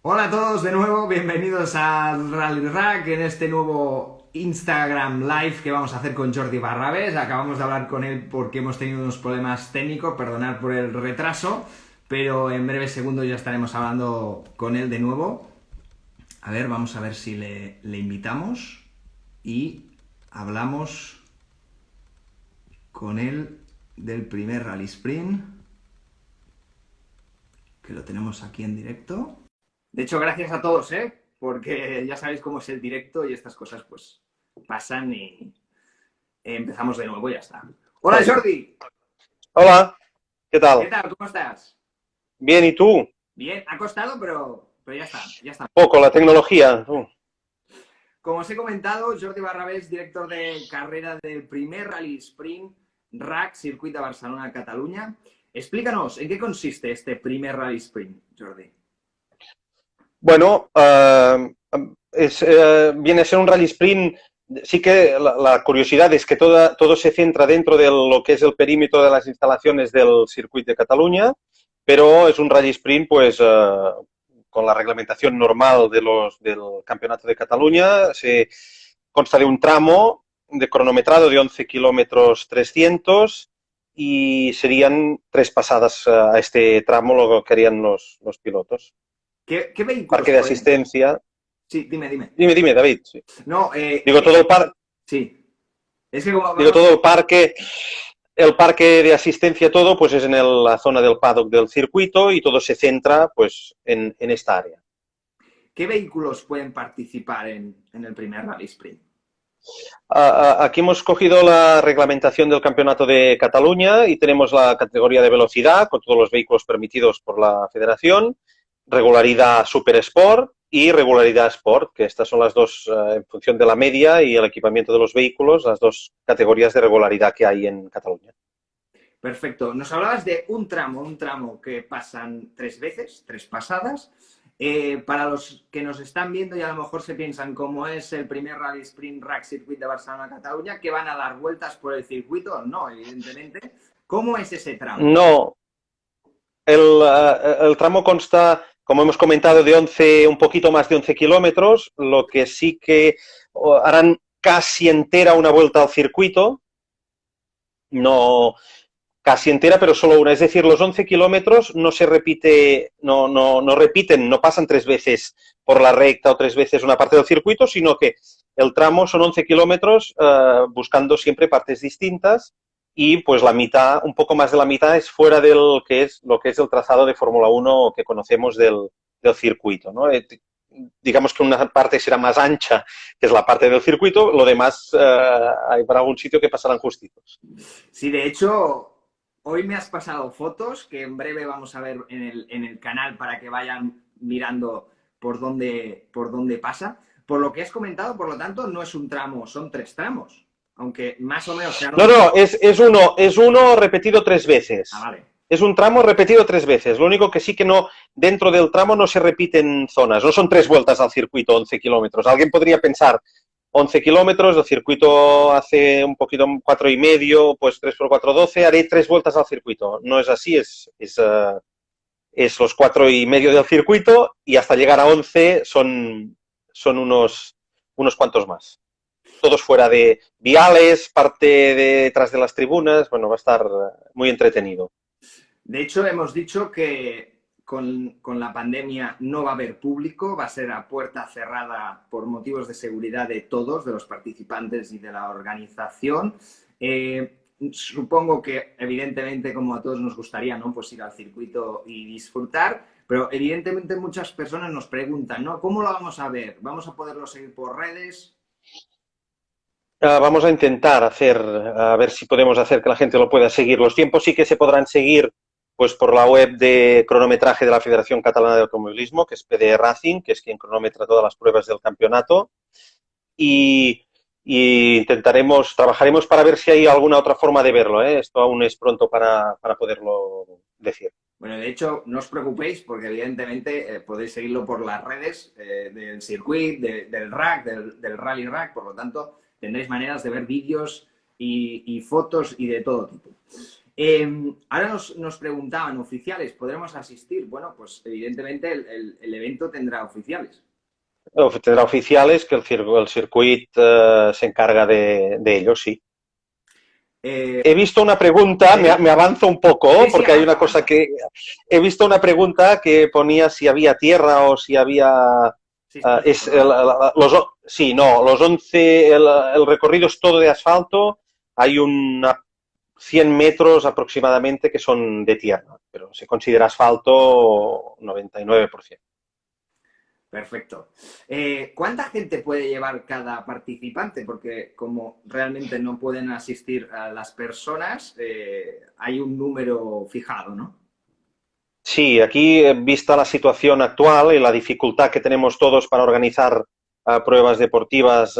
Hola a todos de nuevo, bienvenidos al Rally Rack en este nuevo Instagram Live que vamos a hacer con Jordi Barrabés. Acabamos de hablar con él porque hemos tenido unos problemas técnicos, perdonad por el retraso, pero en breves segundos ya estaremos hablando con él de nuevo. A ver, vamos a ver si le invitamos y hablamos con él del primer Rally Sprint, que lo tenemos aquí en directo. De hecho, gracias a todos, ¿eh? Porque ya sabéis cómo es el directo y estas cosas pues pasan y empezamos de nuevo y ya está. Hola Jordi, Hola, ¿qué ¿qué tal? tal? ¿Cómo estás? Bien, ¿y tú? Bien, ha costado, pero ya está, ya está. Poco, la tecnología. Como os he comentado, Jordi Barrabés, director de carrera del primer Rally Sprint RAC Circuit de Barcelona-Catalunya. Explícanos, ¿en qué consiste este primer Rally Sprint, Jordi? Bueno, viene a ser un rally sprint. Sí que la curiosidad es que todo se centra dentro de lo que es el perímetro de las instalaciones del circuito de Cataluña, pero es un rally sprint pues con la reglamentación normal del Campeonato de Cataluña. Se consta de un tramo de cronometrado de 11 kilómetros 300 y serían tres pasadas a este tramo lo que harían los pilotos. ¿Qué vehículos Parque de pueden? asistencia. Sí, dime. Dime, David. Sí. No, Digo, todo el par, sí. Es que como digo, vamos. el parque de asistencia, todo, pues es en la zona del paddock del circuito y todo se centra, pues, en esta área. ¿Qué vehículos pueden participar en el primer Rally Sprint? Aquí hemos cogido la reglamentación del Campeonato de Cataluña y tenemos la categoría de velocidad con todos los vehículos permitidos por la Federación, regularidad Super Sport y regularidad Sport, que estas son las dos, en función de la media y el equipamiento de los vehículos, las dos categorías de regularidad que hay en Cataluña. Perfecto. Nos hablabas de un tramo que pasan tres veces, tres pasadas. Para los que nos están viendo y a lo mejor se piensan cómo es el primer Rally Sprint Rack Circuit de Barcelona-Cataluña, que van a dar vueltas por el circuito, no, evidentemente. ¿Cómo es ese tramo? No, el tramo consta, como hemos comentado, de 11, un poquito más de 11 kilómetros, lo que sí que harán casi entera una vuelta al circuito, no casi entera, pero solo una. Es decir, los 11 kilómetros no se repite, no repiten, no pasan tres veces por la recta o tres veces una parte del circuito, sino que el tramo son 11 kilómetros buscando siempre partes distintas y pues la mitad, un poco más de la mitad es fuera del que es lo que es el trazado de Fórmula Uno que conocemos del circuito, ¿no? Digamos que una parte será más ancha, que es la parte del circuito, lo demás hay para algún sitio que pasarán justitos. Sí, de hecho, hoy me has pasado fotos que en breve vamos a ver en el canal para que vayan mirando por dónde pasa. Por lo que has comentado, por lo tanto, no es un tramo, son tres tramos. Aunque más o menos sean No, 11. no, es uno repetido tres Ah, veces. vale. Es un tramo repetido tres veces. Lo único que sí que no, dentro del tramo no se repiten zonas. No son tres vueltas al circuito, 11 kilómetros. Alguien podría pensar, 11 kilómetros, el circuito hace un poquito, cuatro y medio, pues 3 por 4, 12, haré tres vueltas al circuito. No es así, es los cuatro y medio del circuito y hasta llegar a 11 son unos cuantos más, todos fuera de viales, parte de, detrás de las tribunas. Bueno, va a estar muy entretenido. De hecho, hemos dicho que con la pandemia no va a haber público, va a ser a puerta cerrada por motivos de seguridad de todos, de los participantes y de la organización. Supongo que, evidentemente, como a todos nos gustaría, ¿no? Pues ir al circuito y disfrutar, pero evidentemente muchas personas nos preguntan, ¿no? ¿Cómo lo vamos a ver? ¿Vamos a poderlo seguir por redes? Vamos a intentar hacer, a ver si podemos hacer que la gente lo pueda seguir. Los tiempos sí que se podrán seguir pues por la web de cronometraje de la Federación Catalana de Automovilismo, que es PD Racing, que es quien cronometra todas las pruebas del campeonato. Y, y trabajaremos para ver si hay alguna otra forma de verlo, ¿eh? Esto aún es pronto para poderlo decir. Bueno, de hecho, no os preocupéis porque evidentemente podéis seguirlo por las redes del circuit, del rack, del rally rack, por lo tanto tendréis maneras de ver vídeos y fotos y de todo tipo. Ahora nos preguntaban, ¿oficiales podremos asistir? Bueno, pues evidentemente el evento tendrá oficiales. Tendrá oficiales que el circuito se encarga de ello, sí. Eh, He visto una pregunta, me avanzo un poco, sí, sí, porque hay avanza, una cosa avanza. que... He visto una pregunta que ponía si había tierra o si había... Sí, es pista, ¿no? sí, no, los 11, el recorrido es todo de asfalto, hay una 100 metros aproximadamente que son de tierra, pero se considera asfalto 99%. Perfecto. ¿Cuánta gente puede llevar cada participante? Porque como realmente no pueden asistir a las personas, hay un número fijado, ¿no? Sí, aquí, vista la situación actual y la dificultad que tenemos todos para organizar pruebas deportivas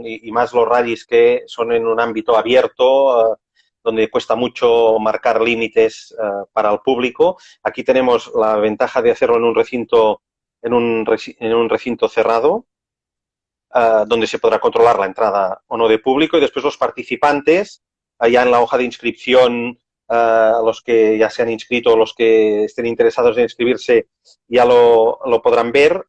y más los rallies que son en un ámbito abierto, donde cuesta mucho marcar límites para el público. Aquí tenemos la ventaja de hacerlo en un recinto cerrado, donde se podrá controlar la entrada o no de público, y después los participantes, ya en la hoja de inscripción, los que ya se han inscrito o los que estén interesados en inscribirse ya lo podrán ver.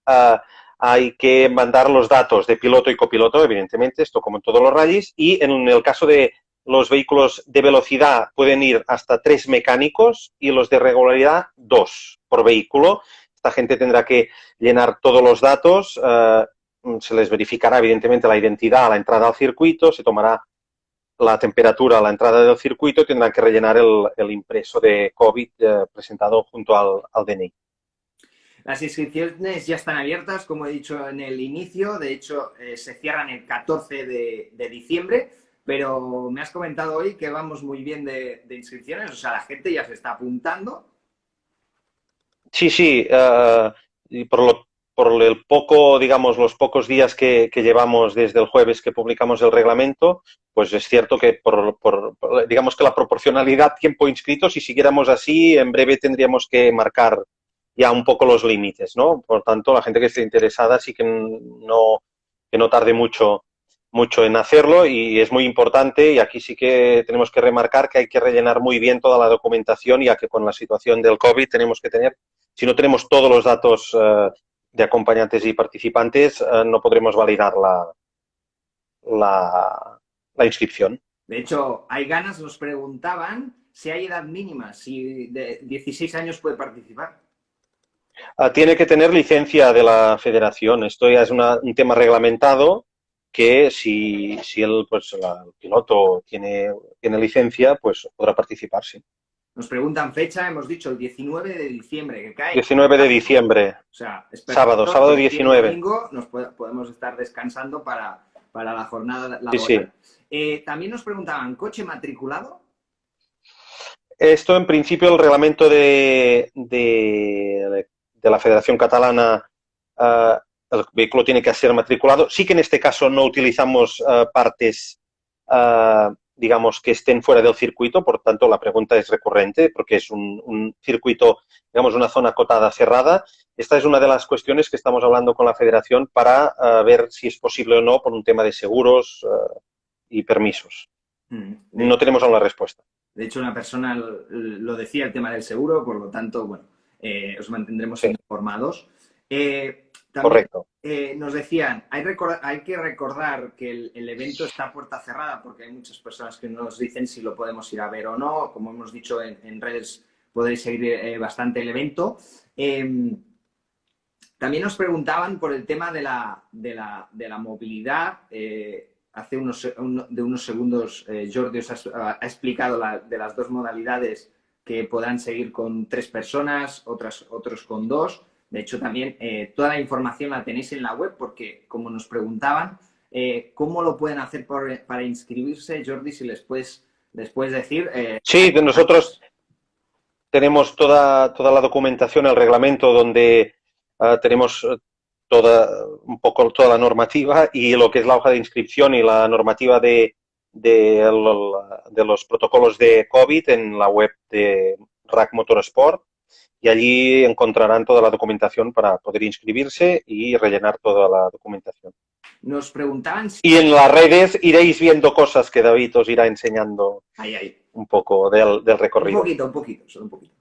Uh, hay que mandar los datos de piloto y copiloto, evidentemente, esto como en todos los rallies, y en el caso de los vehículos de velocidad pueden ir hasta 3 mecánicos y los de regularidad 2 por vehículo. Esta gente tendrá que llenar todos los datos, se les verificará evidentemente la identidad a la entrada al circuito, se tomará la temperatura a la entrada del circuito y tendrán que rellenar el impreso de COVID presentado junto al DNI. Las inscripciones ya están abiertas, como he dicho en el inicio. De hecho, se cierran el 14 de diciembre. Pero me has comentado hoy que vamos muy bien de inscripciones. O sea, la gente ya se está apuntando. Sí, sí, y por el poco, digamos, los pocos días que llevamos desde el jueves que publicamos el reglamento, pues es cierto que digamos que la proporcionalidad tiempo inscrito, si siguiéramos así, en breve tendríamos que marcar ya un poco los límites, ¿no? Por tanto, la gente que esté interesada sí que no tarde mucho en hacerlo, y es muy importante, y aquí sí que tenemos que remarcar que hay que rellenar muy bien toda la documentación, ya que con la situación del COVID tenemos que tener, si no tenemos todos los datos de acompañantes y participantes, no podremos validar la inscripción. De hecho, hay ganas, nos preguntaban si hay edad mínima, si de 16 años puede participar. Tiene que tener licencia de la federación. Esto ya es un tema reglamentado, que si el piloto tiene licencia, pues podrá participar, sí. Nos preguntan fecha, hemos dicho el 19 de diciembre, que cae. 19 de diciembre, O sea, es sábado perfecto, porque aquí el 19. domingo podemos estar descansando para la jornada laboral. Sí, sí. También nos preguntaban, ¿coche matriculado? Esto, en principio, el reglamento de la Federación Catalana, el vehículo tiene que ser matriculado. Sí que en este caso no utilizamos partes, digamos, que estén fuera del circuito, por tanto la pregunta es recurrente, porque es un circuito, digamos, una zona acotada cerrada. Esta es una de las cuestiones que estamos hablando con la Federación para ver si es posible o no por un tema de seguros y permisos. No tenemos aún la respuesta. De hecho, una persona lo decía, el tema del seguro, por lo tanto, bueno, os mantendremos informados. También Correcto. nos decían, hay que recordar que el evento está a puerta cerrada, porque hay muchas personas que nos dicen si lo podemos ir a ver o no. Como hemos dicho en redes, podéis seguir bastante el evento. También nos preguntaban por el tema de la movilidad. Hace unos segundos Jordi os ha explicado de las dos modalidades, que podrán seguir con 3 personas, otros con 2. De hecho, también toda la información la tenéis en la web, porque como nos preguntaban, ¿cómo lo pueden hacer para inscribirse? Jordi, si les puedes decir. Sí, nosotros tenemos toda la documentación, el reglamento, donde tenemos un poco toda la normativa, y lo que es la hoja de inscripción y la normativa de los protocolos de COVID en la web de RAC Motorsport, y allí encontrarán toda la documentación para poder inscribirse y rellenar toda la documentación. Nos preguntaban si... Y en las redes iréis viendo cosas que David os irá enseñando. Ahí. un poco del recorrido. Un poquito, solo un poquito.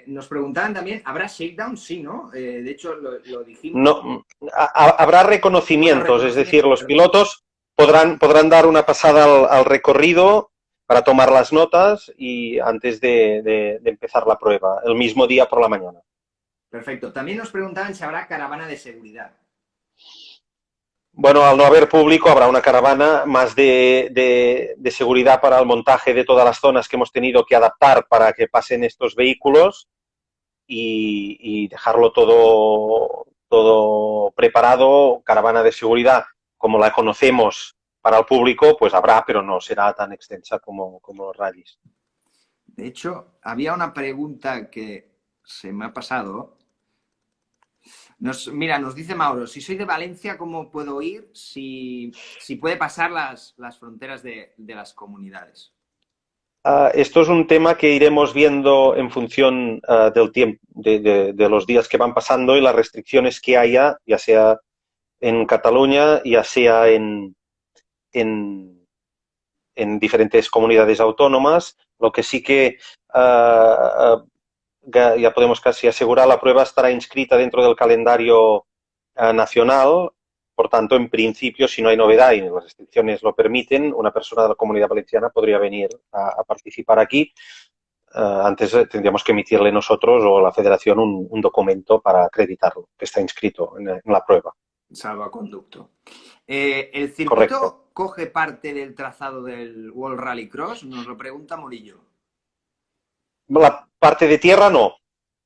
Nos preguntaban también, ¿habrá shakedown? Sí, ¿no? De hecho, lo dijimos. No, habrá reconocimientos, es decir, los pilotos podrán dar una pasada al recorrido para tomar las notas y antes de empezar la prueba, el mismo día por la mañana. Perfecto. También nos preguntaban si habrá caravana de seguridad. Bueno, al no haber público habrá una caravana más de seguridad para el montaje de todas las zonas que hemos tenido que adaptar para que pasen estos vehículos y dejarlo todo preparado. Caravana de seguridad, como la conocemos para el público, pues habrá, pero no será tan extensa como los rallies. De hecho, había una pregunta que se me ha pasado. Mira, nos dice Mauro, si soy de Valencia, ¿cómo puedo ir? Si puede pasar las fronteras de las comunidades. Esto es un tema que iremos viendo en función del tiempo, de los días que van pasando y las restricciones que haya, ya sea en Cataluña, ya sea en diferentes comunidades autónomas. Lo que sí que ya podemos casi asegurar, la prueba estará inscrita dentro del calendario nacional. Por tanto, en principio, si no hay novedad y las restricciones lo permiten, una persona de la Comunidad Valenciana podría venir a participar aquí. Antes tendríamos que emitirle nosotros o la Federación un documento para acreditarlo, que está inscrito en la prueba. Salvoconducto. ¿El circuito Correcto. coge parte del trazado del World Rally Cross? Nos lo pregunta Morillo. La parte de tierra no.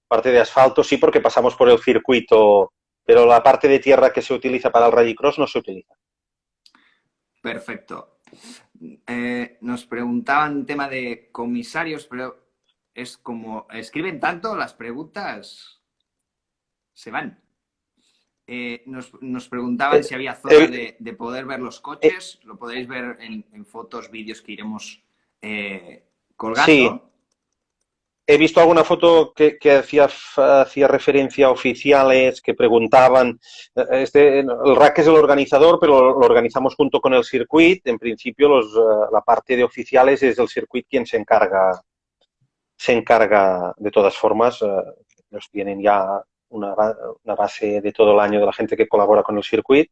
Parte de asfalto sí, porque pasamos por el circuito, pero la parte de tierra que se utiliza para el Rallycross no se utiliza. Perfecto. Nos preguntaban tema de comisarios, pero es como escriben tanto, las preguntas se van. Nos preguntaban si había zona de poder ver los coches. Lo podéis ver en fotos, vídeos que iremos colgando. Sí. He visto alguna foto que hacía referencia a oficiales que preguntaban. El RAC es el organizador, pero lo organizamos junto con el circuit. En principio, la parte de oficiales es el circuit quien se encarga de todas formas. Ellos tienen ya una base de todo el año de la gente que colabora con el circuit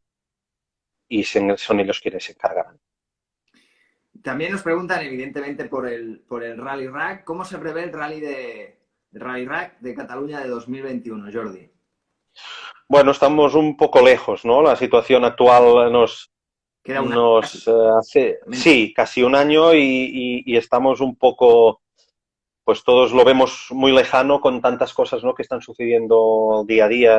y son ellos quienes se encargan. También nos preguntan, evidentemente, por el Rally Rack. ¿Cómo se prevé el Rally Rack de Cataluña de 2021, Jordi? Bueno, estamos un poco lejos, ¿no? La situación actual nos hace, sí, casi un año y estamos un poco, pues todos lo vemos muy lejano con tantas cosas, ¿no?, que están sucediendo día a día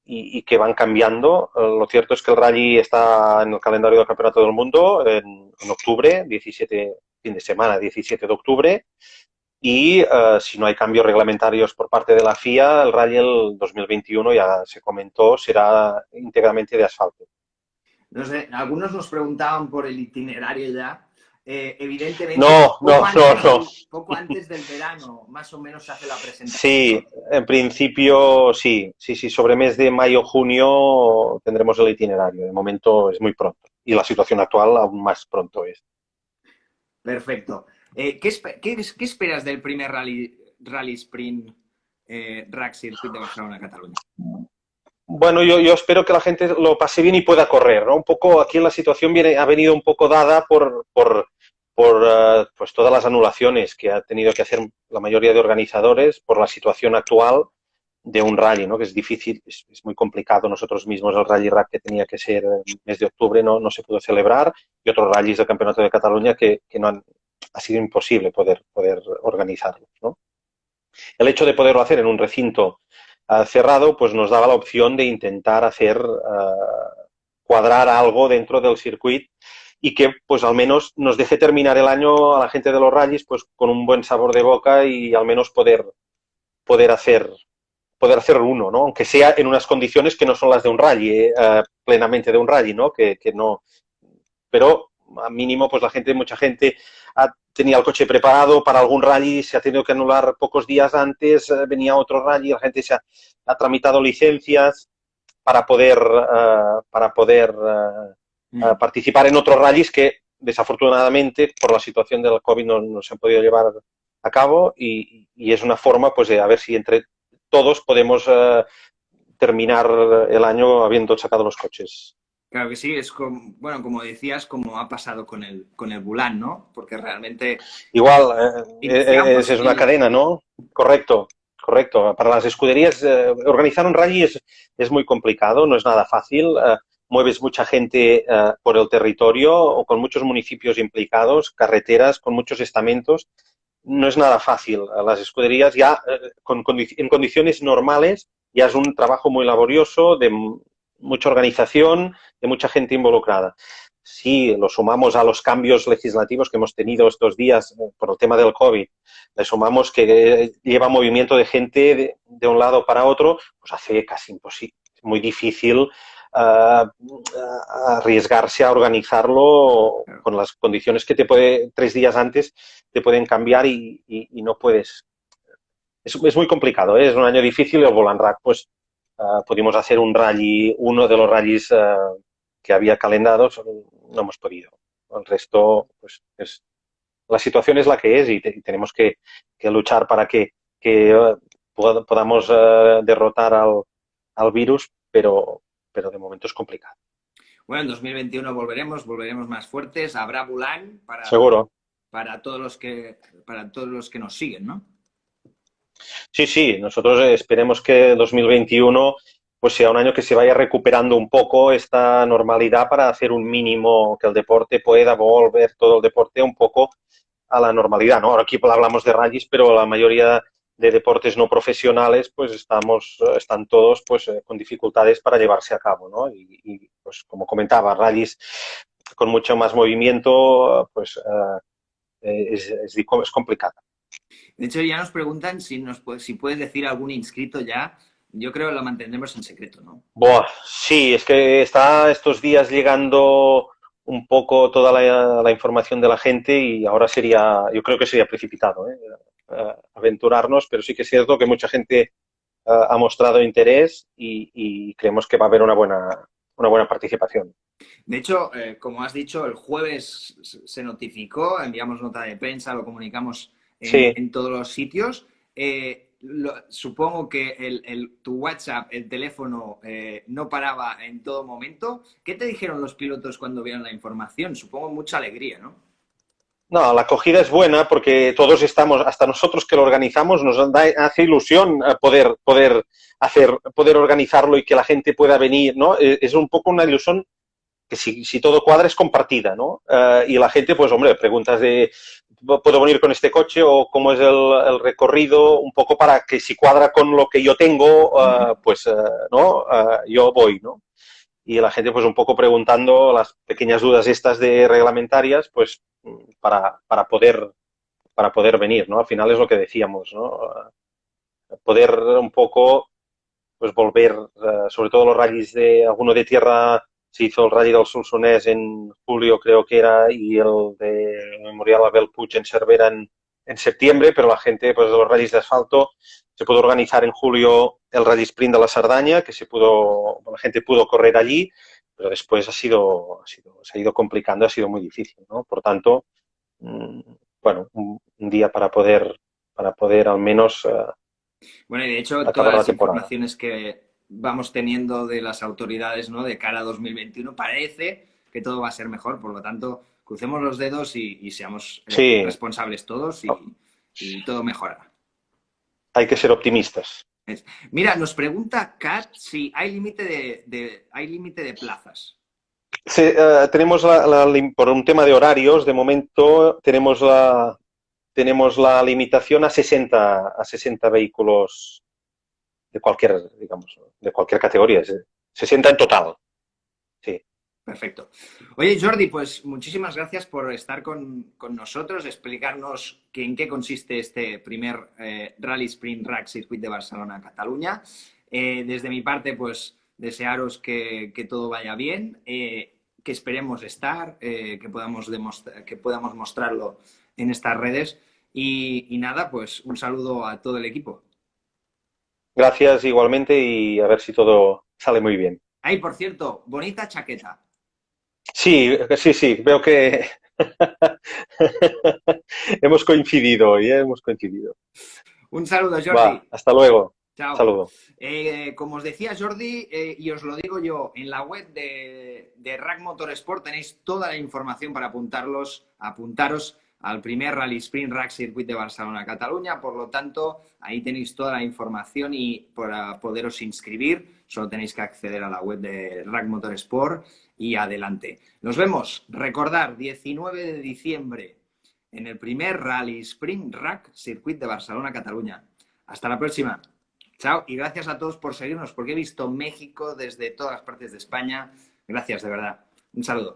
y que van cambiando. Lo cierto es que el rally está en el calendario del Campeonato del Mundo en octubre, 17, fin de semana, 17 de octubre. Y si no hay cambios reglamentarios por parte de la FIA, el rally el 2021, ya se comentó, será íntegramente de asfalto. No sé, algunos nos preguntaban por el itinerario ya. Evidentemente, no. Poco antes del verano, más o menos, se hace la presentación. Sí, en principio sí. Sobre mes de mayo-junio tendremos el itinerario. De momento es muy pronto. Y la situación actual aún más pronto es. Perfecto. ¿Qué esperas del primer rally sprint RAC Circuit de Barcelona-Cataluña? Bueno, yo espero que la gente lo pase bien y pueda correr, ¿no? Un poco aquí la situación ha venido un poco dada por pues todas las anulaciones que ha tenido que hacer la mayoría de organizadores por la situación actual de un rally, ¿no? Que es difícil, es muy complicado. Nosotros mismos el Rally Rack, que tenía que ser el mes de octubre, no se pudo celebrar, y otros rallies del Campeonato de Cataluña que ha sido imposible poder organizarlos, ¿no? El hecho de poderlo hacer en un recinto cerrado, pues nos daba la opción de intentar cuadrar algo dentro del circuit y que pues al menos nos deje terminar el año a la gente de los rallies pues con un buen sabor de boca y al menos poder hacer uno, ¿no? Aunque sea en unas condiciones que no son las de un rally, plenamente de un rally, ¿no? Que no. Pero a mínimo pues mucha gente tenía el coche preparado para algún rally, se ha tenido que anular pocos días antes, venía otro rally, la gente ha tramitado licencias para poder participar en otros rallies que desafortunadamente, por la situación del COVID no se han podido llevar a cabo y es una forma pues de a ver si entre todos podemos terminar el año habiendo sacado los coches. Claro que sí, es como, bueno, como decías, como ha pasado con el Bulan, ¿no? Porque realmente Igual, es una iniciamos cadena, ¿no? Correcto, correcto. Para las escuderías, organizar un rally es muy complicado, no es nada fácil. Mueves mucha gente por el territorio o con muchos municipios implicados, carreteras, con muchos estamentos. No es nada fácil. Las escuderías ya, en condiciones normales, ya es un trabajo muy laborioso, de mucha organización, de mucha gente involucrada. Si lo sumamos a los cambios legislativos que hemos tenido estos días por el tema del COVID, le sumamos que lleva movimiento de gente de un lado para otro, pues hace casi imposible, muy difícil arriesgarse a organizarlo con las condiciones que 3 días antes te pueden cambiar y no puedes. Es muy complicado, ¿eh? Es un año difícil y el Volant Rack, pues pudimos hacer un rally, uno de los rallies que había calendados, no hemos podido. El resto, pues la situación es la que es y tenemos que luchar para que podamos derrotar al virus, pero de momento es complicado. bueno, en 2021 volveremos más fuertes, habrá Bulan Seguro. para para todos los que nos siguen, ¿no? Sí, sí, nosotros esperemos que 2021 pues sea un año que se vaya recuperando un poco esta normalidad para hacer un mínimo, que el deporte pueda volver, todo el deporte un poco a la normalidad, ¿no? Ahora aquí hablamos de rallies, pero la mayoría de deportes no profesionales pues están todos pues con dificultades para llevarse a cabo, ¿no? Pues como comentaba, rallies con mucho más movimiento pues es complicado. De hecho, ya nos preguntan si puedes decir algún inscrito ya. Yo creo que lo mantendremos en secreto, ¿no? Buah, sí, es que está estos días llegando un poco toda la información de la gente y ahora yo creo que sería precipitado, aventurarnos, pero sí que es cierto que mucha gente ha mostrado interés y creemos que va a haber una buena participación. De hecho, como has dicho, el jueves se notificó, enviamos nota de prensa, lo comunicamos Sí. en todos los sitios. Supongo que tu WhatsApp, el teléfono, no paraba en todo momento. ¿Qué te dijeron los pilotos cuando vieron la información? Supongo mucha alegría, ¿no? No, la acogida es buena porque todos estamos, hasta nosotros que lo organizamos, hace ilusión poder organizarlo y que la gente pueda venir, ¿no? Es un poco una ilusión que si todo cuadra es compartida, ¿no? Y la gente, pues hombre, preguntas de, ¿puedo venir con este coche o cómo es el recorrido? Un poco para que si cuadra con lo que yo tengo, pues, ¿no? Yo voy, ¿no? Y la gente, pues un poco preguntando las pequeñas dudas estas de reglamentarias, pues para poder venir, ¿no? Al final es lo que decíamos, ¿no? Poder un poco, pues volver, sobre todo los rallies de alguno de tierra. Se hizo el Rally del Solsonès en julio, creo que era, y el de Memorial Abel Puig en Cervera en septiembre, pero la gente, pues de los rallies de asfalto, se pudo organizar en julio el Rally Sprint de la Sardaña, que la gente pudo correr allí, pero después se ha ido complicando, ha sido muy difícil, ¿no? Por tanto, bueno, un día para poder al menos Bueno, y de hecho, todas acabar la las temporada. informaciones que vamos teniendo de las autoridades, ¿no? De cara a 2021, parece que todo va a ser mejor. Por lo tanto, crucemos los dedos y seamos Sí, responsables todos y todo mejorará. hay que ser optimistas. Mira, nos pregunta Kat si hay hay límite de plazas. Sí, tenemos por un tema de horarios, de momento tenemos la limitación a 60 vehículos de cualquier, digamos, de cualquier categoría, 60 en total. Sí. Perfecto. Oye, Jordi, pues muchísimas gracias por estar con nosotros, explicarnos en qué consiste este primer Rally Sprint Rack Circuit de Barcelona-Cataluña. Desde mi parte, pues desearos que todo vaya bien, que esperemos estar, que podamos mostrarlo en estas redes. Y nada, pues un saludo a todo el equipo. Gracias igualmente y a ver si todo sale muy bien. Ay, por cierto, bonita chaqueta. Sí, sí, sí, veo que Hemos coincidido hoy, ¿eh? Hemos coincidido. Un saludo, Va, Jordi. hasta luego. Chao. Saludo. Como os decía Jordi, y os lo digo yo, en la web de RAC Motorsport tenéis toda la información para apuntaros al primer Rally Sprint RAC Circuit de Barcelona-Cataluña. Por lo tanto, ahí tenéis toda la información y para poderos inscribir, solo tenéis que acceder a la web de RAC Motorsport y adelante. Nos vemos. Recordar, 19 de diciembre en el primer Rally Sprint RAC Circuit de Barcelona-Cataluña. Hasta la próxima. Chao y gracias a todos por seguirnos, porque he visto México desde todas partes de España. Gracias, de verdad. Un saludo.